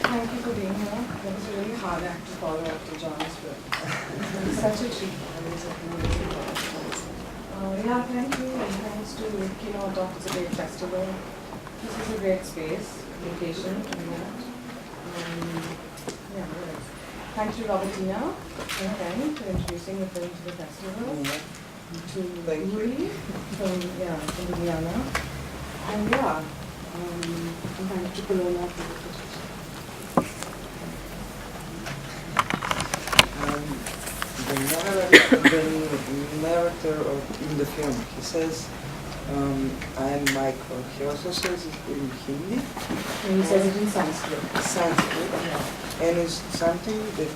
thank you for being here. That was a really hard act to follow after John's film. It's such a treat. Yeah, thank you, and thanks to Talk. It's a great festival. This is a great space, location, yeah, right. Thanks to Robertina and for introducing the film to the festival. To Uri from Indiana. And thanks to Corona for the the narrator in the film, he says, I'm Michael. He also says it in Hindi. And he says it in Sanskrit. Sanskrit. Yeah. And is something that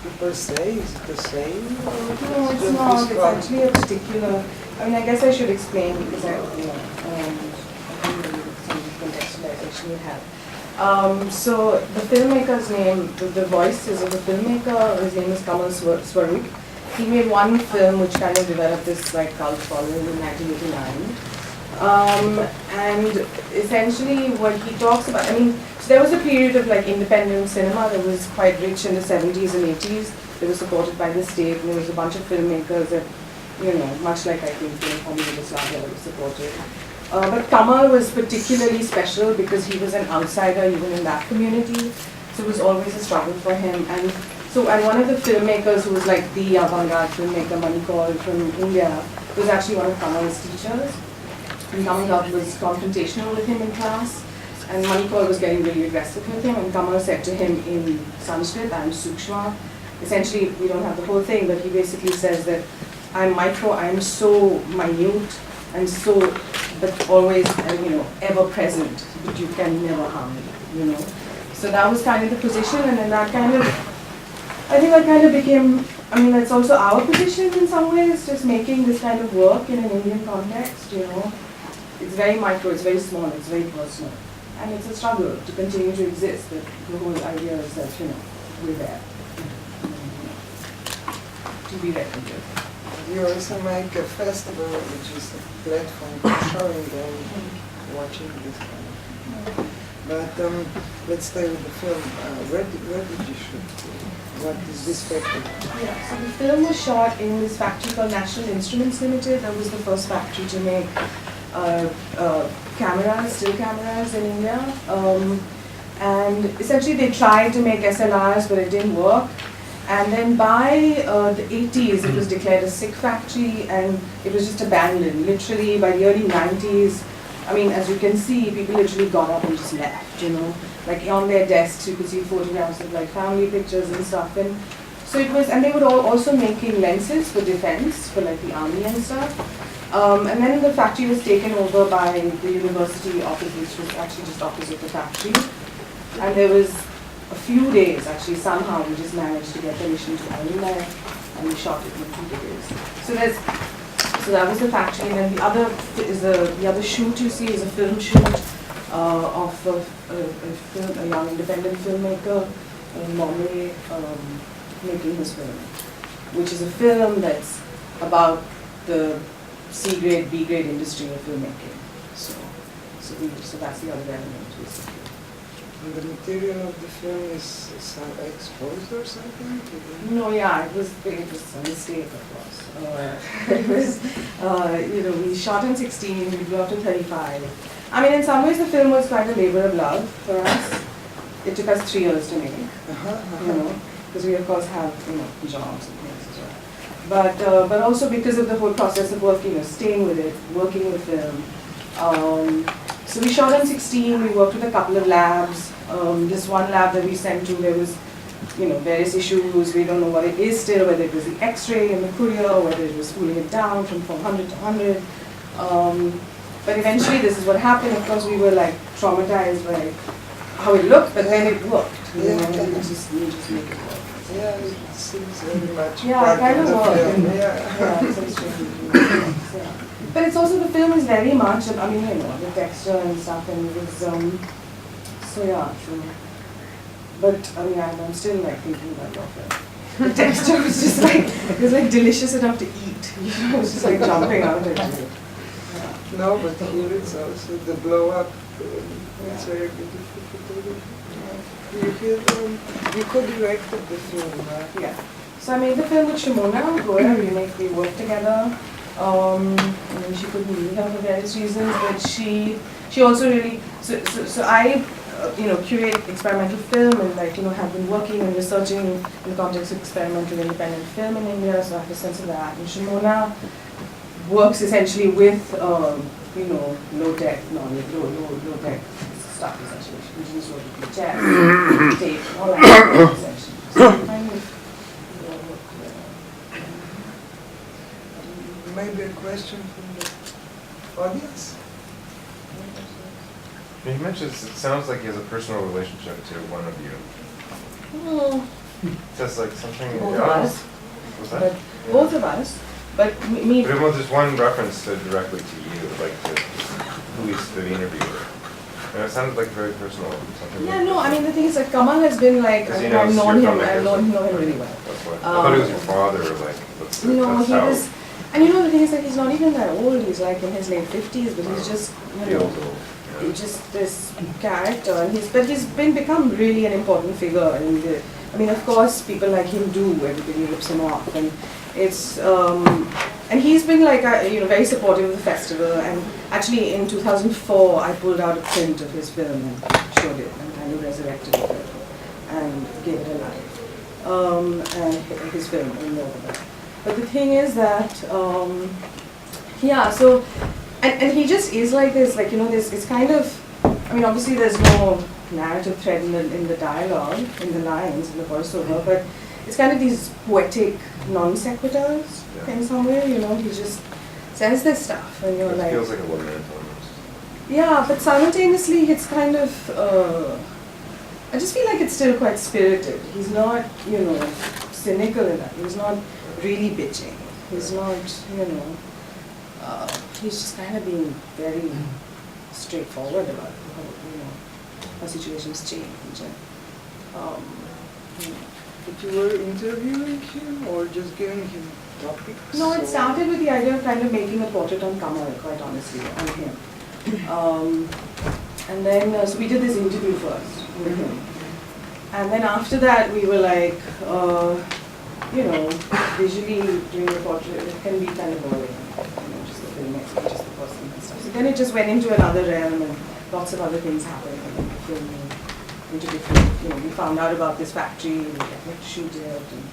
people say, is it the same? No, it's not. It's actually a particular, I guess I should explain because I think some contextualization would help. So the filmmaker's name, the voices of the filmmaker, his name is Kamal Swaroop. He made one film which kind of developed this cult following in 1989. And essentially what he talks about, so there was a period of independent cinema that was quite rich in the 70s and 80s. They were supported by the state, and there was a bunch of filmmakers that, much like I think Formula Yugoslavia was supported. But Kamal was particularly special because he was an outsider even in that community. So it was always a struggle for him. And one of the filmmakers who was the avant-garde filmmaker, Manikol from India, was actually one of Kamal's teachers. And Kamal was confrontational with him in class. And Manikol was getting really aggressive with him. And Kamal said to him in Sanskrit, I'm Sukshma. Essentially, we don't have the whole thing, but he basically says that I'm micro, I'm so minute, and so, but always, ever present, but you can never harm me, So that was kind of the position, and then I think that kind of became, that's also our position in some ways, just making this kind of work in an Indian context, It's very micro, it's very small, it's very personal. And it's a struggle to continue to exist, but the whole idea is that, we're there. To be reckoned with. You also make a festival, which is a platform for showing them, watching this kind of thing. But let's stay with the film. Where did you shoot? What is this factory? Yeah, so the film was shot in this factory called National Instruments Limited. That was the first factory to make cameras, still cameras in India. And essentially they tried to make SLRs, but it didn't work. And then by the 80s, it was declared a sick factory, and it was just abandoned. Literally, by the early 90s, as you can see, people literally got up and just left, on their desks, you could see photographs of family pictures and stuff. And so it was, and they were also making lenses for defense, for the army and stuff. And then the factory was taken over by the university office, which was actually just opposite the factory. And there was a few days, actually, somehow we just managed to get permission to own there, and we shot it in 2 days. So that was the factory, and then the other shoot you see is a film shoot of a young independent filmmaker in Bombay making his film, which is a film that's about the C-grade, B-grade industry of filmmaking. So that's the other element, basically. And the material of the film is exposed or something? No, yeah, it was a mistake, of course. It was, we shot in 16, we grew up to 35. In some ways the film was quite a labor of love for us. It took us 3 years to make, because we of course have, jobs and things as well. But also because of the whole process of working, staying with it, working with film. So we shot in 16, we worked with a couple of labs. This one lab that we sent to, there was, various issues. We don't know what it is still, whether it was the X-ray in the courier, or whether it was cooling it down from 400 to 100. But eventually this is what happened. Of course we were traumatized by how it looked, but then it worked. We just make it work. Yeah, it seems very much it kind of worked. Yeah. But it's also, the film is very much, the texture and stuff, and it was, But, I'm still, thinking about your film. The texture was just, it was, delicious enough to eat. It was just, jumping out at you. Yeah. No, but here it's also the blow-up. It's very beautiful photography. You co-directed the film, right? Yeah. So I made the film with Shimona Goya. We worked together. And then she couldn't be here for various reasons, but she also really so I curate experimental film and have been working and researching in the context of experimental independent film in India, so I have a sense of that. And Shimona works essentially with low tech stuff essentially. She uses jazz, tape, all that essentially. So kind of Maybe a question from the audience? He mentions it sounds like he has a personal relationship to one of you. Just like something. Both of us. What's that? But both of us. But me. But there's one reference directly to you, like to who is the interviewer. And it sounded like very personal. Yeah, no, I mean the thing is that Kamal has been like, I've known him really well. That's why. I thought he was your father, or like, that's he how. was, and the thing is that he's not even that old, he's like in his late 50s, but he's just, he's just this character, and he's become really an important figure. And of course, people like him do, everybody rips him off, and it's, and he's been like, very supportive of the festival, and actually in 2004, I pulled out a print of his film and showed it, and kind of resurrected it, and gave it a life, and his film, and all of that. But the thing is that, so, and he just is like this, this, it's kind of, obviously there's no narrative thread in the dialogue, in the lines, in the voiceover, but it's kind of these poetic non sequiturs in some way, he just says this stuff, and you're like... It feels like a lament almost. Yeah, but simultaneously it's kind of, I just feel like it's still quite spirited. He's not, cynical enough, he's not really bitching. He's not, he's just kind of being very straightforward about how situations change. And, But you were interviewing him or just giving him topics? No, it started with the idea of kind of making a portrait on Kamal, quite honestly, on him. And then, so we did this interview first with him. And then after that, we were like, visually doing a portrait, it can be kind of boring, just the filmmaker, just the person and stuff. So then it just went into another realm, and lots of other things happened, and the film into different, we found out about this factory, we had to shoot it, and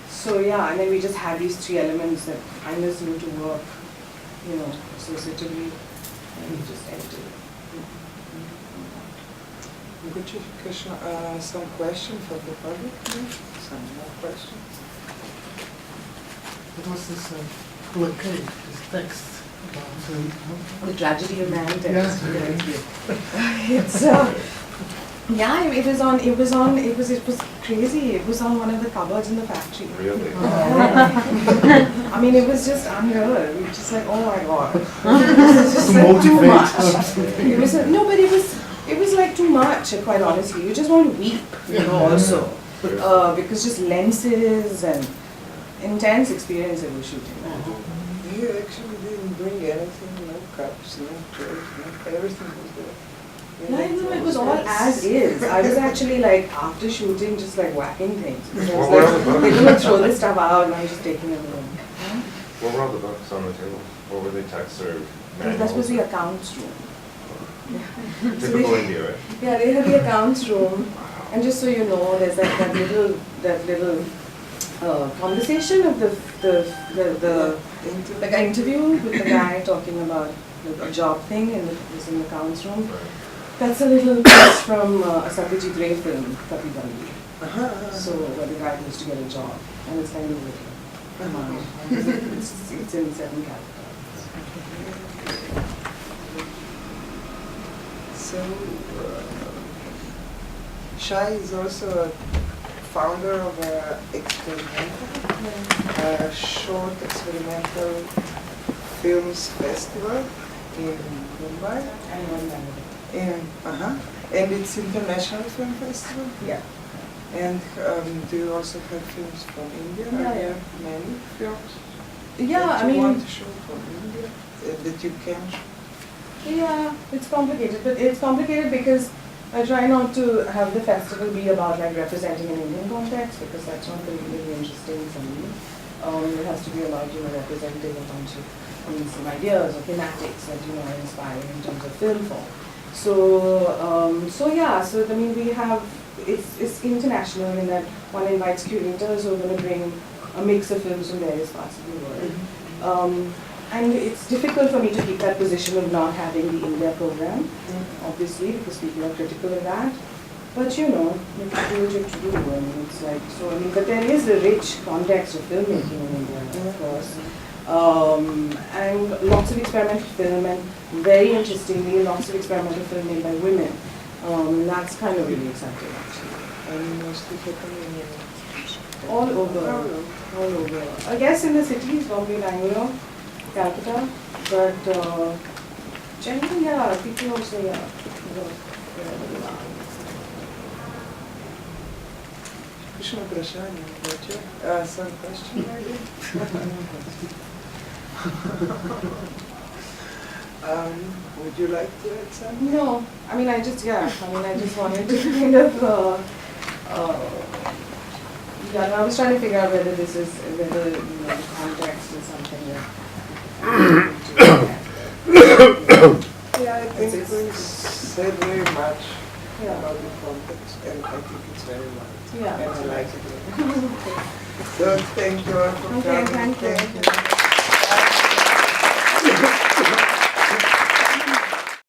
so and then we just had these three elements that kind of seemed to work, associatively, and we just edited it. Some questions for the public? Some more questions? What was this plaque, this text about? The tragedy of man text. Yeah. It's it was crazy. It was on one of the cupboards in the factory. Really? It was just unreal. We were just like, oh my god. This is just like too much. It was like too much, quite honestly. You just want to weep, also. Because just lenses and intense experience of shooting. You actually didn't bring anything, no cups, no trays, everything was there. No, it was all as is. I was actually like, after shooting, just like whacking things. I was like, they're going to throw this stuff out and I'm just taking it away. What were all the books on the table? What were they, texts or manuals? That was the accounts room. Typical India, right? Yeah, they had the accounts room. And just so you know, there's that little conversation of the interview with the guy talking about a job thing, and it was in the accounts room. Right. That's a little piece from a Satyajit Ray film, Kapi Bandi. So where the guy goes to get a job, and it's kind of little. It's in 7 characters. So, Shai is also a founder of a short experimental films festival in Mumbai. And it's international film festival. Yeah. And do you also have films from India? Yeah, Are there many films? Yeah, that you want to show from India that you can show? Yeah, it's complicated, but it's complicated because I try not to have the festival be about like representing an Indian context because that's not really interesting for me. It has to be about representing a bunch of some ideas or thematics that are inspiring in terms of film form. So yeah. So I mean, we have it's international in that one invites curators who are going to bring a mix of films from various parts of the world. And it's difficult for me to keep that position of not having the India program, obviously, because people are critical of that. But you have to do what you have to do. I mean, it's like, but there is a rich context of filmmaking in India, of course. And lots of experimental film, and very interestingly, lots of experimental film made by women. That's kind of really exciting, actually. And mostly happening All over. I guess in the cities, probably Bangalore, Calcutta, but generally, yeah, people also, Krishna Prashani, some question maybe? Would you like to add something? No, I mean, I just wanted to kind of, I was trying to figure out whether the context is something that. Yeah, I think we said very much Yeah. about the context, and I think it's very much. Yeah. And I like it. So thank you all for Okay, coming. thank you.